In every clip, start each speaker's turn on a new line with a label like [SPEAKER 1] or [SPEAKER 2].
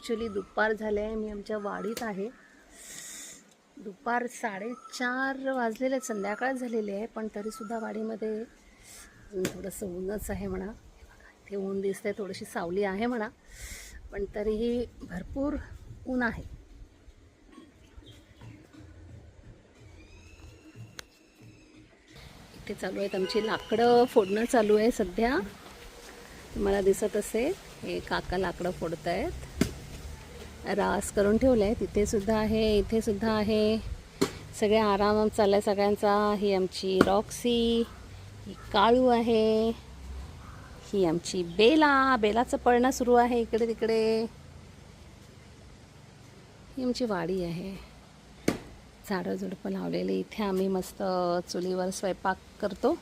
[SPEAKER 1] Actually दुपार झाले आहे. मी आमच्या वाडीत आहे. दुपार 4:30 वाजलेले आहेत, संध्याकाळ झालेली आहे, पण तरीसुद्धा वाडीमध्ये अजून थोडंसं ऊनच आहे म्हणा. इथे ऊन दिसतंय, थोडीशी सावली आहे म्हणा, पण तरीही भरपूर ऊन आहे. इथे चालू आहेत आमची लाकडं फोडणं चालू आहे सध्या. तुम्हाला दिसत असेल, हे काका लाकडं फोडत आहेत. रास करून ठेवलं आहे. तिथे सुद्धा आहे, इथे सुद्धा आहे. सगळे आराम चालला आहे सगळ्यांचा. ही आमची रॉक्सी, ही काळू आहे, ही आमची बेलाचं पळणं सुरू आहे इकडे तिकडे. ही आमची वाडी आहे. झाडं झुडपं लावलेली. इथे आम्ही मस्त चुलीवर स्वयंपाक करतो.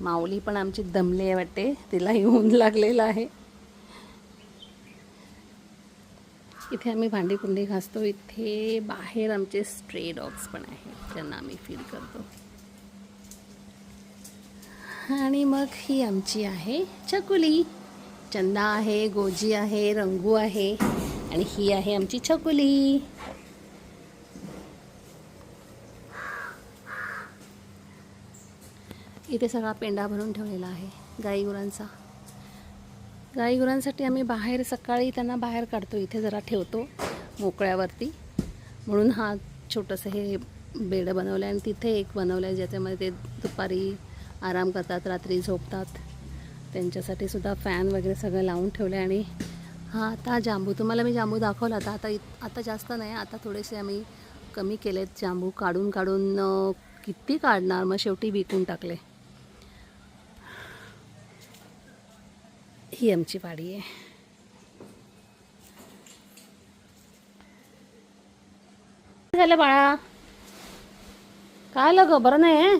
[SPEAKER 1] माऊली पण आमची दमली आहे वाटते, तिलाही ऊन लागलेलं आहे. इथे आम्ही भांडी कुंडी घासतो. इथे बाहेर आमचे स्ट्रे डॉग्स पण आहेत, त्यांना आम्ही फीड करतो. आणि मग ही आमची आहे चकुली. चंदा आहे, गोजी आहे, रंगू आहे, आणि ही आहे आमची चकुली. इथे सगळा पेंडा भरून ठेवलेला आहे गाई गुरांसाठी. आम्ही बाहेर सकाळी त्यांना बाहेर काढतो, इथे जरा ठेवतो मोकळ्यावरती. म्हणून हा छोटंसं हे बेड बनवलं आहे, आणि तिथे एक बनवलं आहे ज्याच्यामध्ये ते दुपारी आराम करतात, रात्री झोपतात. त्यांच्यासाठी सुद्धा फॅन वगैरे सगळं लावून ठेवलं आहे. आणि हा आता जांबू, तुम्हाला मी जांबू दाखवला होता. आता जास्त नाही, आता थोडेसे आम्ही कमी केलेत जांबू. काढून किती काढणार, मग शेवटी विकून टाकले. ही आमची वाडी आहे. झालं बाळा, काय ग, बरं नाही आहे?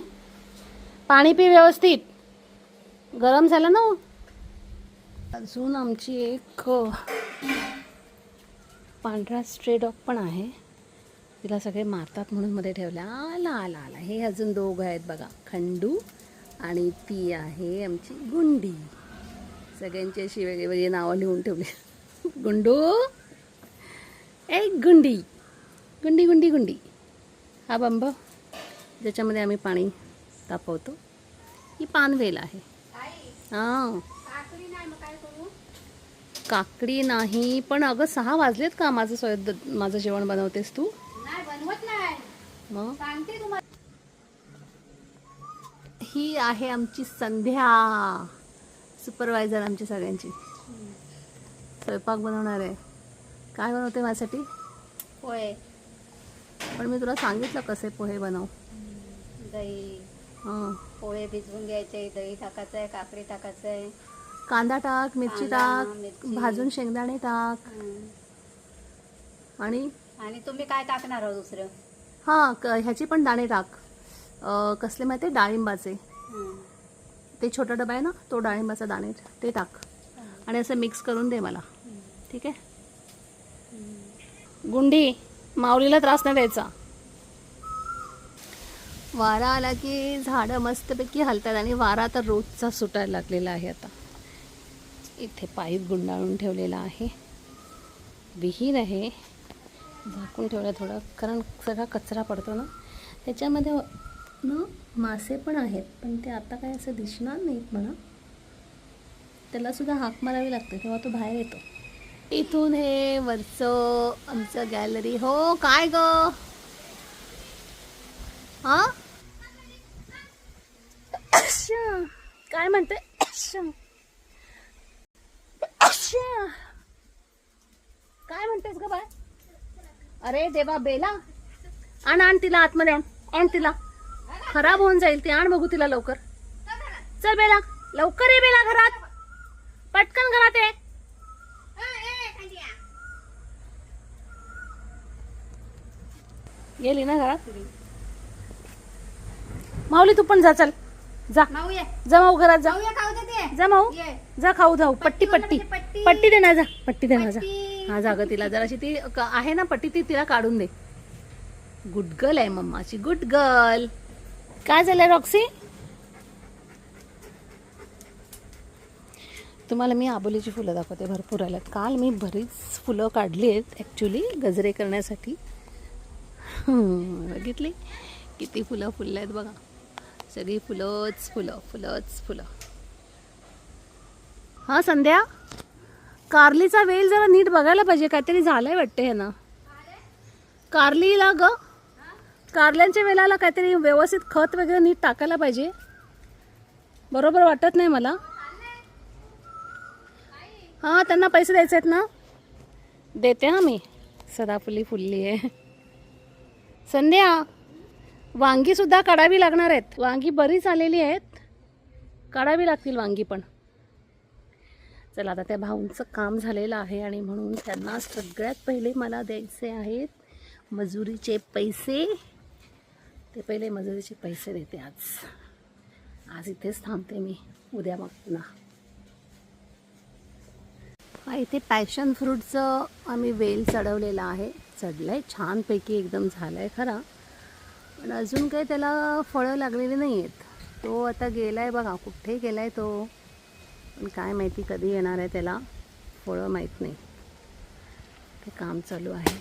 [SPEAKER 1] पाणी पी व्यवस्थित, गरम झालं ना. अजून आमची एक पांढरा स्ट्रे डॉग पण आहे. तिला सगळे मारतात म्हणून मध्ये ठेवल्या. आला. हे अजून दोघं आहेत बघा, खंडू आणि ती आहे आमची गुंडी. सगळ्यांची अशी वेगळी नावं लिहून ठेवली. गुंडू, एक गुंडी. हा बंब ज्याच्यामध्ये आम्ही पाणी तापवतो. ही पानवेल आहे. हां, काकडी नाही, पण अगं 6 वाजलेत का? माझं जेवण बनवतेस तू? मग ही आहे आमची संध्या, सुपरवायझर आमची सगळ्यांची. स्वयंपाक बनवणार आहे. काय बनवते माझ्यासाठी?
[SPEAKER 2] पोहे.
[SPEAKER 1] पण मी तुला सांगितलं कसे पोहे बनव.
[SPEAKER 2] दही,
[SPEAKER 1] हां,
[SPEAKER 2] पोहे भिजवून घ्यायचे, दही टाकायचं आहे, काकडी टाकायचं आहे,
[SPEAKER 1] कांदा टाक, मिरची टाक, भाजून शेंगदाणे टाक. आणि
[SPEAKER 2] तुम्ही काय टाकणार आहो दुसरं?
[SPEAKER 1] हां, ह्याची पण दाणे टाक. कसले माहिती आहे? डाळिंबाचे. ते छोटा डबा आहे ना, तो डाळिंबाचा दाणे ते टाक, आणि असं मिक्स करून दे मला, ठीक आहे? गुंडी, माऊलीला त्रास नाही द्यायचा. वारा आला की झाडं मस्तपैकी हलतात, आणि वारा तर रोजचा सुटायला लागलेला आहे आता. इथे पाईप गुंडाळून ठेवलेला आहे. विहीर आहे, झाकून ठेवलं थोडं, कारण सगळा कचरा पडतो ना त्याच्यामध्ये ना. मासे पण आहेत, पण ते आता काय असं दिसणार नाहीत म्हणा. त्याला सुद्धा हाक मारावी लागते तेव्हा तो बाहेर येतो. इथून हे वरचं आमचं गॅलरी. हो, काय ग? हा, काय म्हणते? काय म्हणतेस ग बाय? अरे देवा, बेला आण तिला आतमध्ये, आण तिला. खराब होऊन जाईल ती. आण बघू तिला लवकर. चल बेला, लवकर ये बेला, घरात पटकन घरात ये. गेली ना घरात. माऊली तू पण जा, चल जा, जा माऊ घरात जा. जा माऊ, जा खाऊ जाऊ. पट्टी दे ना, जा पट्टी दे ना, जा. हा, जागा तिला जराशी ती आहे ना पट्टी, ती तिला काढून दे. गुड गर्ल आहे मम्माची, गुड गर्ल. काय झालं रॉक्सी? तुम्हाला मी आबोलीची फुलं दाखवते, भरपूर आल्यात. काल मी बरीच फुलं काढली आहेत ॲक्च्युली गजरे करण्यासाठी. बघितली किती फुलं फुलले आहेत बघा. सगळी फुलंच फुलं, फुलंच फुलं. हां संध्या, कारलीचा वेल जरा नीट बघायला पाहिजे, काहीतरी झालंय वाटतं हे ना. कारलीला ग, कारल्यांच्या वेलाला काहीतरी व्यवस्थित खत वगैरे नीट टाकायला पाहिजे. बरोबर वाटत नाही मला. हां त्यांना पैसे द्यायचे आहेत ना, देते हां मी. सदाफुली फुलली आहे. संध्या, वांगीसुद्धा काढावी लागणार आहेत. वांगी बरीच आलेली आहेत, काढावी लागतील वांगी पण. चला आता त्या भाऊंचं काम झालेलं आहे आणि म्हणून त्यांना सगळ्यात पहिले मला द्यायचे आहेत मजुरीचे पैसे. ते पहिले मजुरीचे पैसे देते आज इथेच थांबते मी, उद्या मग पुन्हा. इथे पॅशन फ्रूटचं आम्ही वेल चढवलेला आहे. चढलं आहे छानपैकी, एकदम झालं आहे खरा, पण अजून काही त्याला फळं लागलेली नाही आहेत. तो आता गेला आहे बघा, कुठे गेला आहे तो, पण काय माहिती कधी येणार आहे त्याला फळं माहीत नाही. ते काम चालू आहे.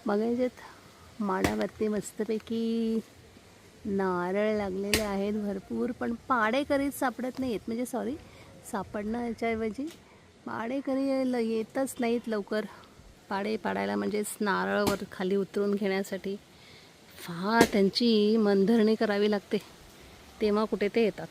[SPEAKER 1] बघायचेत माडावरती मस्तपैकी नारळ लागलेले आहेत भरपूर, पण पाडेकरी सापडत नाही आहेत. म्हणजे सॉरी, सापडणं याच्याऐवजी पाडेकरी येतच नाहीत लवकर. पाडे पाडायला म्हणजेच नारळावर खाली उतरून घेण्यासाठी फार त्यांची मनधरणी करावी लागते, तेव्हा कुठे ते येतात.